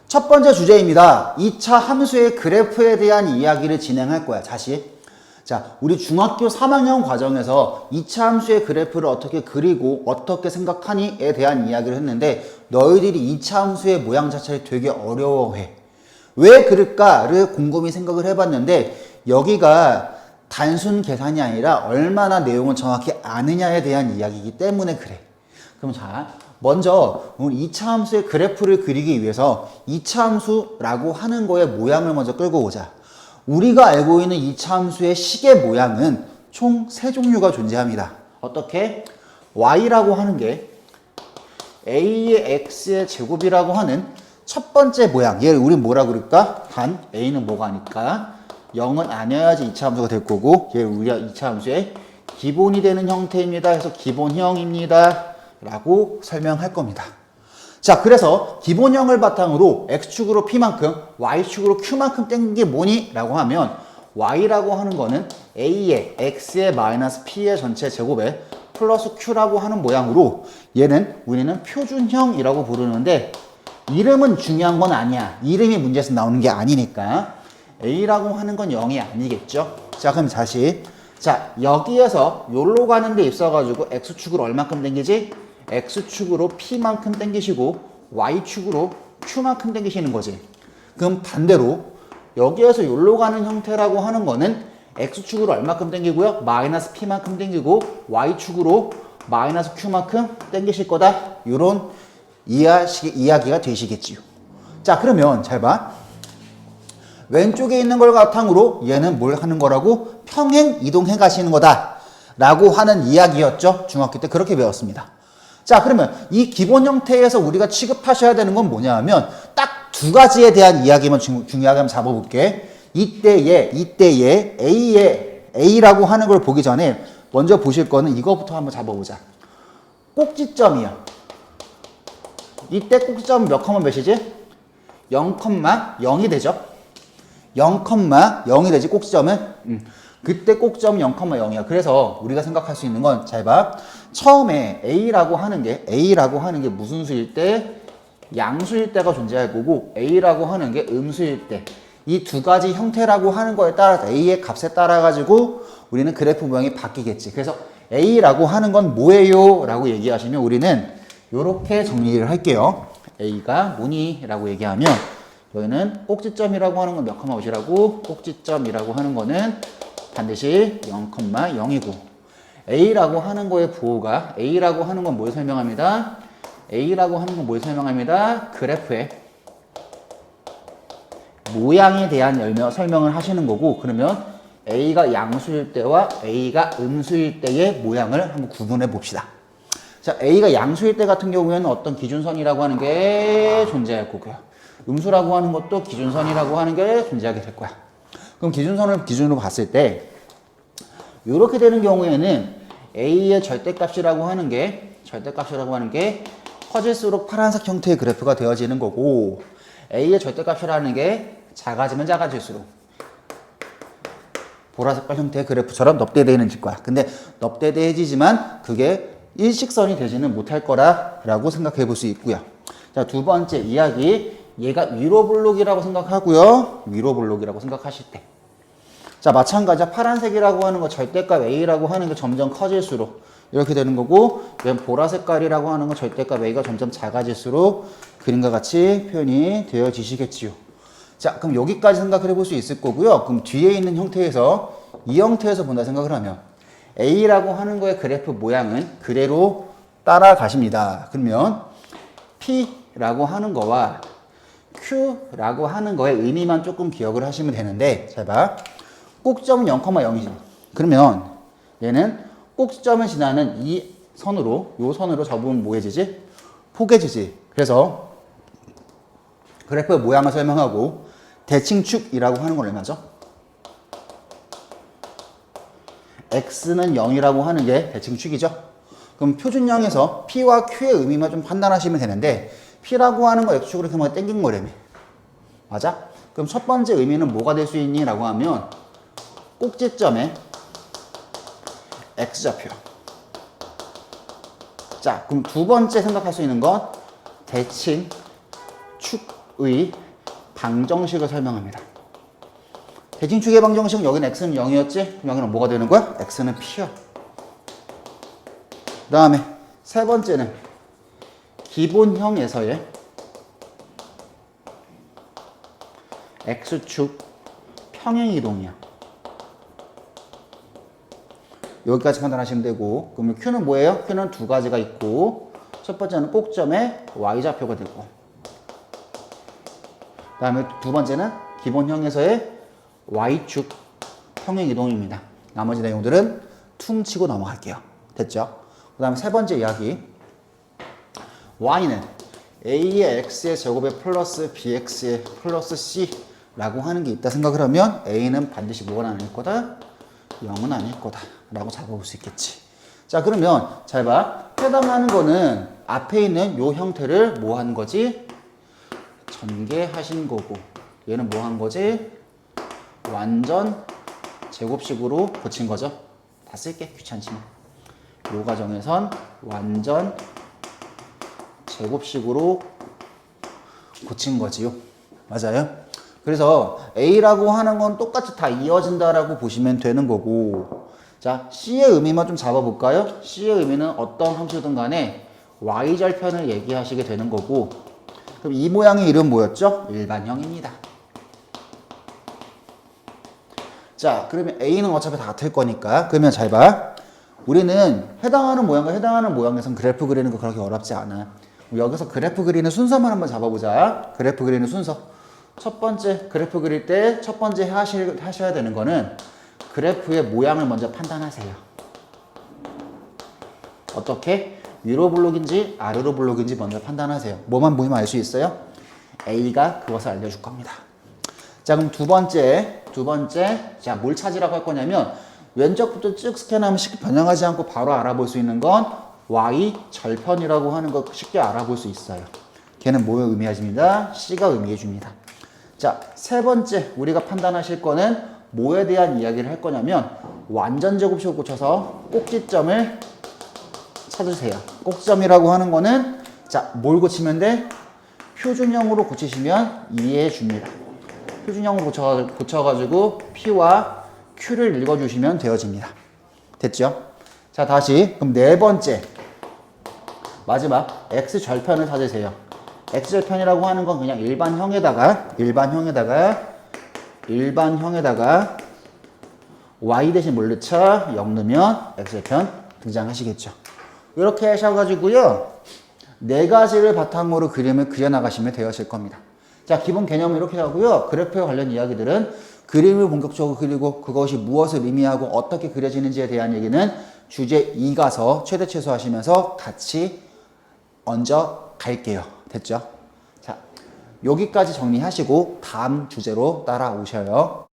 첫 번째 주제입니다. 2차 함수의 그래프에 대한 이야기를 진행할 거야. 다시. 자, 우리 중학교 3학년 과정에서 2차 함수의 그래프를 어떻게 그리고 어떻게 생각하니에 대한 이야기를 했는데 너희들이 2차 함수의 모양 자체를 되게 어려워해. 왜 그럴까를 곰곰이 생각을 해봤는데 여기가 단순 계산이 아니라 얼마나 내용을 정확히 아느냐에 대한 이야기이기 때문에 그래. 그럼 자, 먼저 오늘 2차 함수의 그래프를 그리기 위해서 2차 함수라고 하는 거의 모양을 먼저 끌고 오자. 우리가 알고 있는 2차 함수의 식의 모양은 총 3종류가 존재합니다. 어떻게? y라고 하는 게 a의 x의 제곱이라고 하는 첫 번째 모양. 얘를 우리 뭐라고 그럴까? 단 a는 뭐가 아닐까? 0은 아니어야지 2차 함수가 될 거고 얘를 우리가 2차 함수의 기본이 되는 형태입니다. 그래서 기본형입니다. 라고 설명할 겁니다. 자, 그래서 기본형을 바탕으로 x축으로 p만큼 y축으로 q만큼 땡긴 게 뭐니? 라고 하면 y라고 하는 거는 a의 x의 마이너스 p의 전체 제곱에 플러스 q라고 하는 모양으로 얘는 우리는 표준형이라고 부르는데 이름은 중요한 건 아니야. 이름이 문제에서 나오는 게 아니니까 a라고 하는 건 0이 아니겠죠. 자, 그럼 다시 자, 여기에서 요로 가는 데 있어가지고 x축으로 얼마큼 땡기지? x축으로 p만큼 땡기시고 y축으로 q만큼 땡기시는 거지. 그럼 반대로 여기에서 요로 가는 형태라고 하는 거는 x축으로 얼마큼 땡기고요? 마이너스 p만큼 땡기고 y축으로 마이너스 q만큼 땡기실 거다. 요런 이야기가 되시겠지요. 자, 그러면 잘 봐. 왼쪽에 있는 걸 바탕으로 얘는 뭘 하는 거라고? 평행 이동해 가시는 거다 라고 하는 이야기였죠. 중학교 때 그렇게 배웠습니다. 자, 그러면 이 기본 형태에서 우리가 취급하셔야 되는 건 뭐냐 하면 딱 두 가지에 대한 이야기만 중요하게 한번 잡아볼게. 이때에 A라고 하는 걸 보기 전에 먼저 보실 거는 이거부터 한번 잡아보자. 꼭지점이요. 이때 꼭지점은 몇 컴마 몇이지? 0,0이 되죠. 0,0이 되지 꼭지점은. 그때 꼭지점은 0,0이야. 그래서 우리가 생각할 수 있는 건 잘 봐. 처음에 A라고 하는 게 무슨 수일 때? 양수일 때가 존재할 거고 A라고 하는 게 음수일 때. 이 두 가지 형태라고 하는 거에 따라서 A의 값에 따라 가지고 우리는 그래프 모양이 바뀌겠지. 그래서 A라고 하는 건 뭐예요? 라고 얘기하시면 우리는 이렇게 정리를 할게요. A가 뭐니? 라고 얘기하면 여기는 꼭지점이라고 하는 건 몇 컴마 몇이라고? 꼭지점이라고 하는 거는 반드시 0,0이고 A라고 하는 거의 부호가 A라고 하는 건 뭘 설명합니다? A라고 하는 건 뭘 설명합니다? 그래프의 모양에 대한 설명을 하시는 거고 그러면 A가 양수일 때와 A가 음수일 때의 모양을 한번 구분해 봅시다. 자, A가 양수일 때 같은 경우에는 어떤 기준선이라고 하는 게 존재할 거고요. 음수라고 하는 것도 기준선이라고 하는 게 존재하게 될 거야. 그럼 기준선을 기준으로 봤을 때 이렇게 되는 경우에는 A의 절대값이라고 하는 게 커질수록 파란색 형태의 그래프가 되어지는 거고 A의 절대값이라는 게 작아지면 작아질수록 보라색깔 형태의 그래프처럼 넙대대해질 거야. 근데 넙대대해지지만 그게 일직선이 되지는 못할 거라고 생각해 볼 수 있고요. 자, 두 번째 이야기. 얘가 위로 블록이라고 생각하고요. 위로 블록이라고 생각하실 때. 자, 마찬가지야. 파란색이라고 하는 거 절대값 A라고 하는 게 점점 커질수록 이렇게 되는 거고 얘는 보라색깔이라고 하는 거 절대값 A가 점점 작아질수록 그림과 같이 표현이 되어지시겠지요. 자, 그럼 여기까지 생각을 해볼 수 있을 거고요. 그럼 뒤에 있는 형태에서 이 형태에서 본다 생각을 하면 A라고 하는 거의 그래프 모양은 그대로 따라가십니다. 그러면 P라고 하는 거와 Q라고 하는 거의 의미만 조금 기억을 하시면 되는데 잘 봐. 꼭지점은 0,0이지. 그러면 얘는 꼭지점을 지나는 이 선으로 접으면 뭐해지지? 포개지지. 그래서 그래프의 모양을 설명하고 대칭축이라고 하는 건 얼마죠? X는 0이라고 하는 게 대칭축이죠. 그럼 표준형에서 P와 Q의 의미만 좀 판단하시면 되는데 P라고 하는 거 X축으로 이렇게 땡긴 거라며. 맞아? 그럼 첫 번째 의미는 뭐가 될 수 있니? 라고 하면 꼭지점에 X좌표. 자, 그럼 두 번째 생각할 수 있는 건 대칭축 방정식을 설명합니다. 대칭축의 방정식 여기는 x는 0이었지? 여기는 뭐가 되는 거야? x는 p야. 그 다음에 세 번째는 기본형에서의 x축 평행이동이야. 여기까지 판단하시면 되고, 그러면 q는 뭐예요? q는 두 가지가 있고, 첫 번째는 꼭점의 y좌표가 되고, 그 다음에 두 번째는 기본형에서의 y축 평행이동입니다. 나머지 내용들은 퉁치고 넘어갈게요. 됐죠? 그 다음에 세 번째 이야기, y는 a의 x의 제곱에 플러스 bx의 플러스 c라고 하는 게 있다 생각을 하면 a는 반드시 뭐가 아닐 거다? 0은 아닐 거다 라고 잡아볼 수 있겠지. 자, 그러면 잘 봐. 해당하는 거는 앞에 있는 요 형태를 뭐 한 거지? 전개하신 거고, 얘는 뭐 한 거지? 완전 제곱식으로 고친 거죠. 다 쓸게, 귀찮지만. 요 과정에선 완전 제곱식으로 고친 거지요. 맞아요? 그래서 A라고 하는 건 똑같이 다 이어진다라고 보시면 되는 거고, 자, C의 의미만 좀 잡아볼까요? C의 의미는 어떤 함수든 간에 Y절편을 얘기하시게 되는 거고, 그럼 이 모양의 이름 뭐였죠? 일반형입니다. 자, 그러면 A는 어차피 다 같을 거니까, 그러면 잘 봐. 우리는 해당하는 모양과 해당하는 모양에선 그래프 그리는 거 그렇게 어렵지 않아. 여기서 그래프 그리는 순서만 한번 잡아보자. 그래프 그리는 순서. 첫 번째 그래프 그릴 때 첫 번째 하셔야 되는 거는 그래프의 모양을 먼저 판단하세요. 어떻게? 위로 블록인지 아래로 블록인지 먼저 판단하세요. 뭐만 보이면 알 수 있어요? A가 그것을 알려줄 겁니다. 자, 그럼 두 번째, 자, 뭘 찾으라고 할 거냐면 왼쪽부터 쭉 스캔하면 쉽게 변형하지 않고 바로 알아볼 수 있는 건 Y 절편이라고 하는 거 쉽게 알아볼 수 있어요. 걔는 뭘 의미해줍니다? C가 의미해줍니다. 자, 세 번째 우리가 판단하실 거는 뭐에 대한 이야기를 할 거냐면 완전 제곱식을 고쳐서 꼭지점을 찾으세요. 꼭지점이라고 하는 거는 자, 뭘 고치면 돼? 표준형으로 고치시면 이해해 줍니다. 표준형으로 고쳐가지고 P와 Q를 읽어주시면 되어집니다. 됐죠? 자, 다시 그럼 네 번째 마지막 X절편을 찾으세요. X절편이라고 하는 건 그냥 일반형에다가 Y 대신 뭘 넣자? 0 넣으면 X절편 등장하시겠죠. 이렇게 하셔가지고요. 네 가지를 바탕으로 그림을 그려나가시면 되어질 겁니다. 자, 기본 개념은 이렇게 하고요. 그래프에 관련 이야기들은 그림을 본격적으로 그리고 그것이 무엇을 의미하고 어떻게 그려지는지에 대한 얘기는 주제 2 가서 최대 최소 하시면서 같이 얹어 갈게요. 됐죠? 자, 여기까지 정리하시고 다음 주제로 따라오셔요.